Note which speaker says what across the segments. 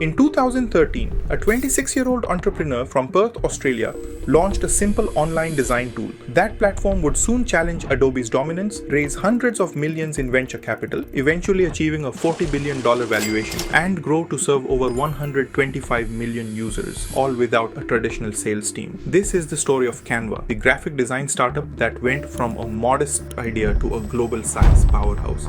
Speaker 1: In 2013, a 26-year-old entrepreneur from Perth, Australia, launched a simple online design tool. That platform would soon challenge Adobe's dominance, raise hundreds of millions in venture capital, eventually achieving a $40 billion valuation, and grow to serve over 125 million users, all without a traditional sales team. This is the story of Canva, the graphic design startup that went from a modest idea to a global SaaS powerhouse.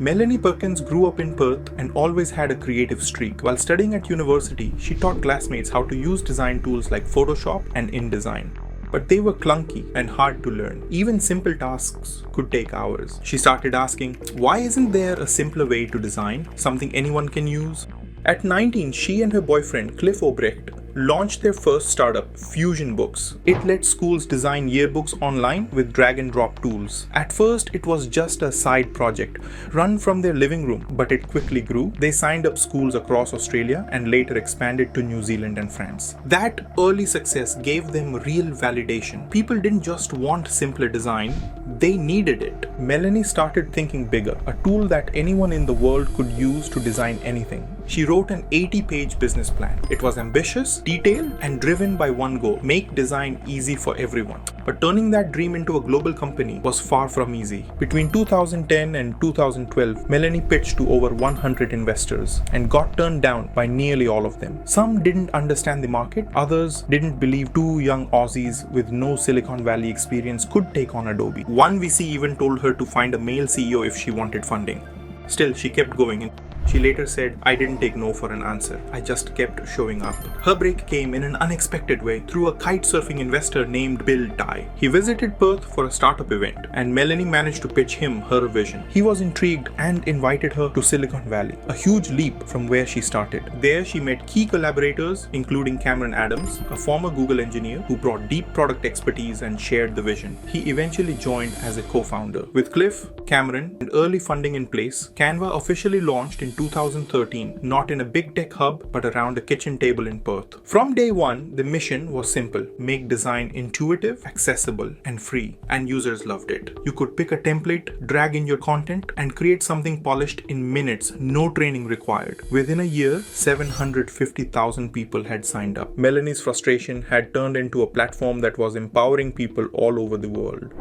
Speaker 1: Melanie Perkins grew up in Perth and always had a creative streak. While studying at university, she taught classmates how to use design tools like Photoshop and InDesign. But they were clunky and hard to learn. Even simple tasks could take hours. She started asking, why isn't there a simpler way to design, something anyone can use? At 19, she and her boyfriend, Cliff Obrecht, launched their first startup, Fusion Books. It let schools design yearbooks online with drag and drop tools. At first, it was just a side project run from their living room, but it quickly grew. They signed up schools across Australia and later expanded to New Zealand and France. That early success gave them real validation. People didn't just want simpler design, they needed it. Melanie started thinking bigger, a tool that anyone in the world could use to design anything. She wrote an 80-page business plan. It was ambitious, detailed, and driven by one goal: make design easy for everyone. But turning that dream into a global company was far from easy. Between 2010 and 2012, Melanie pitched to over 100 investors and got turned down by nearly all of them. Some didn't understand the market, others didn't believe two young Aussies with no Silicon Valley experience could take on Adobe. One VC even told her to find a male CEO if she wanted funding. Still, she kept going. She later said, I didn't take no for an answer. I just kept showing up. Her break came in an unexpected way through a kite-surfing investor named Bill Dye. He visited Perth for a startup event, and Melanie managed to pitch him her vision. He was intrigued and invited her to Silicon Valley, a huge leap from where she started. There, she met key collaborators, including Cameron Adams, a former Google engineer who brought deep product expertise and shared the vision. He eventually joined as a co-founder. With Cliff, Cameron, and early funding in place, Canva officially launched in 2013, not in a big tech hub, but around a kitchen table in Perth. From day one, the mission was simple: make design intuitive, accessible, and free, and users loved it. You could pick a template, drag in your content, and create something polished in minutes, no training required. Within a year, 750,000 people had signed up. Melanie's frustration had turned into a platform that was empowering people all over the world.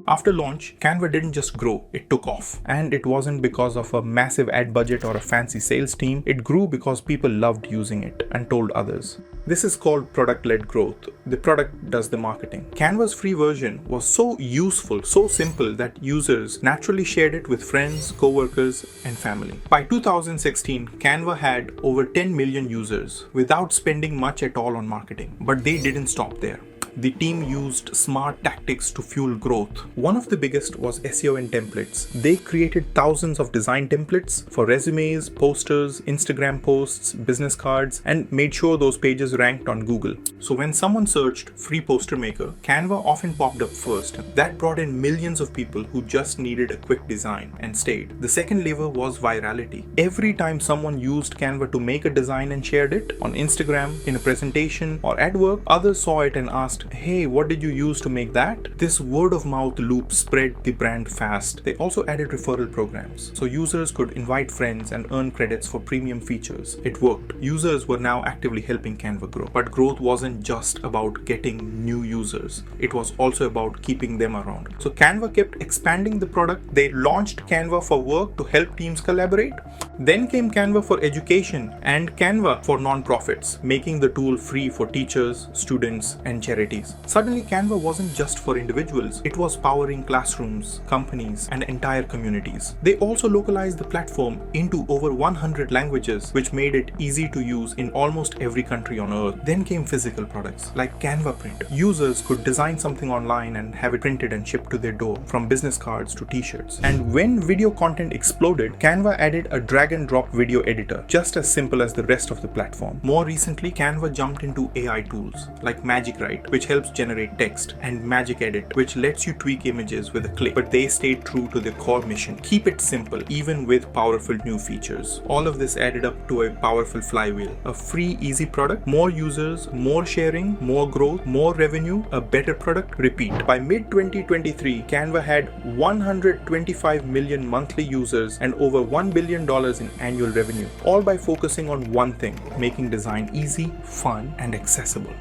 Speaker 1: After launch, Canva didn't just grow, it took off. And it wasn't because of a massive ad budget or a fancy sales team. It grew because people loved using it and told others. This is called product-led growth. The product does the marketing. Canva's free version was so useful, so simple that users naturally shared it with friends, co-workers, and family. By 2016, Canva had over 10 million users without spending much at all on marketing. But they didn't stop there. The team used smart tactics to fuel growth. One of the biggest was SEO and templates. They created thousands of design templates for resumes, posters, Instagram posts, business cards, and made sure those pages ranked on Google. So when someone searched free poster maker, Canva often popped up first. That brought in millions of people who just needed a quick design and stayed. The second lever was virality. Every time someone used Canva to make a design and shared it on Instagram, in a presentation, or at work, others saw it and asked, hey, what did you use to make that? This word of mouth loop spread the brand fast. They also added referral programs, so users could invite friends and earn credits for premium features. It worked. Users were now actively helping Canva grow. But growth wasn't just about getting new users. It was also about keeping them around. So Canva kept expanding the product. They launched Canva for Work to help teams collaborate. Then came Canva for Education and Canva for nonprofits, making the tool free for teachers, students, and charities. Suddenly, Canva wasn't just for individuals. It was powering classrooms, companies, and entire communities. They also localized the platform into over 100 languages, which made it easy to use in almost every country on earth. Then came physical products like Canva Print. Users could design something online and have it printed and shipped to their door, from business cards to t-shirts. And when video content exploded, Canva added a drag and drop video editor, just as simple as the rest of the platform. More recently, Canva jumped into AI tools like Magic Write, which which helps generate text, and Magic Edit, which lets you tweak images with a click. But they stayed true to their core mission: keep it simple, even with powerful new features. All of this added up to a powerful flywheel. A free, easy product, more users, more sharing, more growth, more revenue, a better product, repeat. By mid-2023, Canva had 125 million monthly users and over $1 billion in annual revenue, all by focusing on one thing: making design easy, fun, and accessible.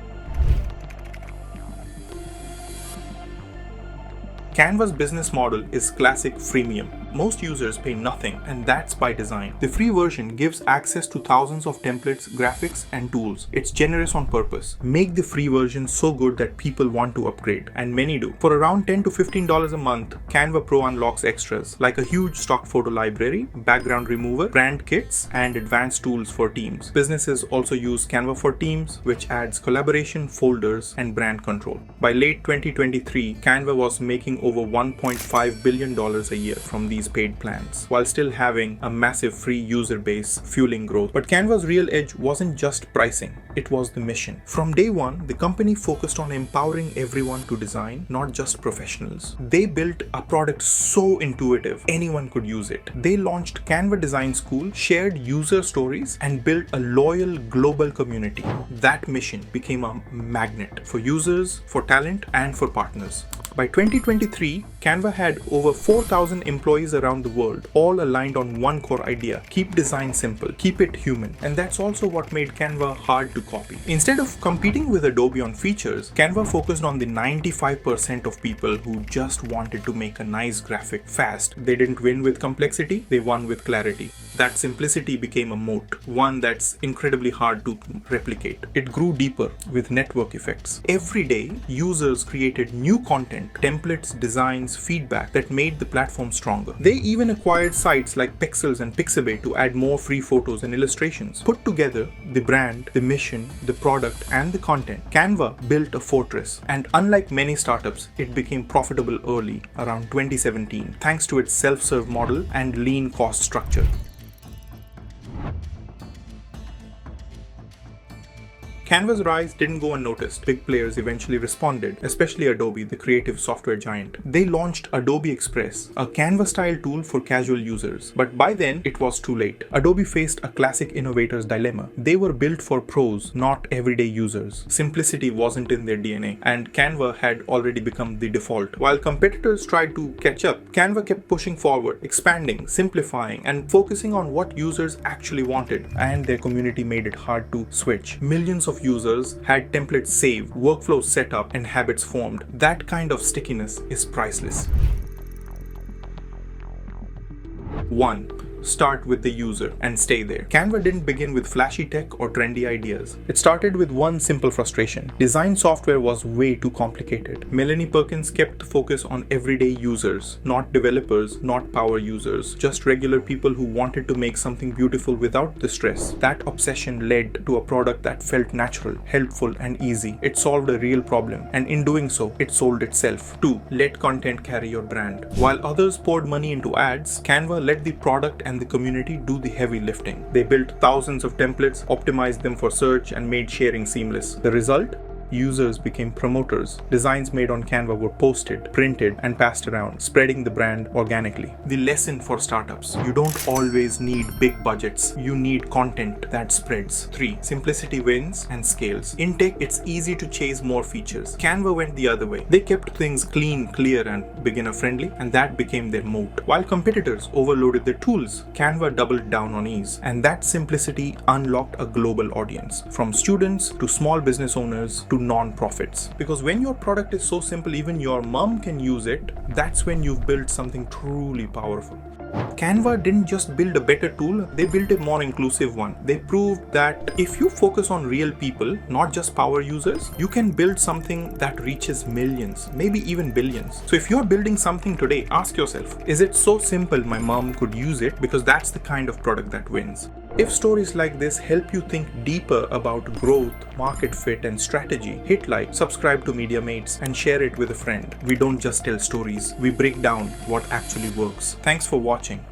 Speaker 1: Canva's business model is classic freemium. Most users pay nothing, and that's by design. The free version gives access to thousands of templates, graphics, and tools. It's generous on purpose. Make the free version so good that people want to upgrade, and many do. For around $10 to $15 a month, Canva Pro unlocks extras like a huge stock photo library, background remover, brand kits, and advanced tools for teams. Businesses also use Canva for Teams, which adds collaboration, folders, and brand control. By late 2023, Canva was making over $1.5 billion a year from these paid plans, while still having a massive free user base fueling growth. But Canva's real edge wasn't just pricing, it was the mission. From day one, the company focused on empowering everyone to design, not just professionals. They built a product so intuitive, anyone could use it. They launched Canva Design School, shared user stories, and built a loyal global community. That mission became a magnet for users, for talent, and for partners. By 2023, Canva had over 4,000 employees around the world, all aligned on one core idea: keep design simple, keep it human. And that's also what made Canva hard to copy. Instead of competing with Adobe on features, Canva focused on the 95% of people who just wanted to make a nice graphic fast. They didn't win with complexity, they won with clarity. That simplicity became a moat, one that's incredibly hard to replicate. It grew deeper with network effects. Every day, users created new content, templates, designs, feedback that made the platform stronger. They even acquired sites like Pexels and Pixabay to add more free photos and illustrations. Put together, the brand, the mission, the product, and the content, Canva built a fortress. And unlike many startups, it became profitable early, around 2017, thanks to its self-serve model and lean cost structure. Canva's rise didn't go unnoticed. Big players eventually responded, especially Adobe, the creative software giant. They launched Adobe Express, a Canva-style tool for casual users. But by then, it was too late. Adobe faced a classic innovator's dilemma. They were built for pros, not everyday users. Simplicity wasn't in their DNA, and Canva had already become the default. While competitors tried to catch up, Canva kept pushing forward, expanding, simplifying, and focusing on what users actually wanted. And their community made it hard to switch. Millions of users had templates saved, workflows set up, and habits formed. That kind of stickiness is priceless. 1. Start with the user and stay there. Canva didn't begin with flashy tech or trendy ideas. It started with one simple frustration. Design software was way too complicated. Melanie Perkins kept the focus on everyday users, not developers, not power users, just regular people who wanted to make something beautiful without the stress. That obsession led to a product that felt natural, helpful, and easy. It solved a real problem, and in doing so, it sold itself. 2. Let content carry your brand. While others poured money into ads, Canva let the product and the community do the heavy lifting. They built thousands of templates, optimized them for search, and made sharing seamless. The result? Users became promoters. Designs made on Canva were posted, printed, and passed around, spreading the brand organically. The lesson for startups: you don't always need big budgets. You need content that spreads. 3. Simplicity wins and scales. In tech, it's easy to chase more features. Canva went the other way. They kept things clean, clear, and beginner-friendly, and that became their moat. While competitors overloaded their tools, Canva doubled down on ease, and that simplicity unlocked a global audience, from students to small business owners to non-profits. Because when your product is so simple, even your mom can use it, that's when you've built something truly powerful. Canva didn't just build a better tool, they built a more inclusive one. They proved that if you focus on real people, not just power users, you can build something that reaches millions, maybe even billions. So if you're building something today, ask yourself, is it so simple my mom could use it? Because that's the kind of product that wins. If stories like this help you think deeper about growth, market fit, and strategy, hit like, subscribe to Media Mates, and share it with a friend. We don't just tell stories, we break down what actually works. Thanks for watching.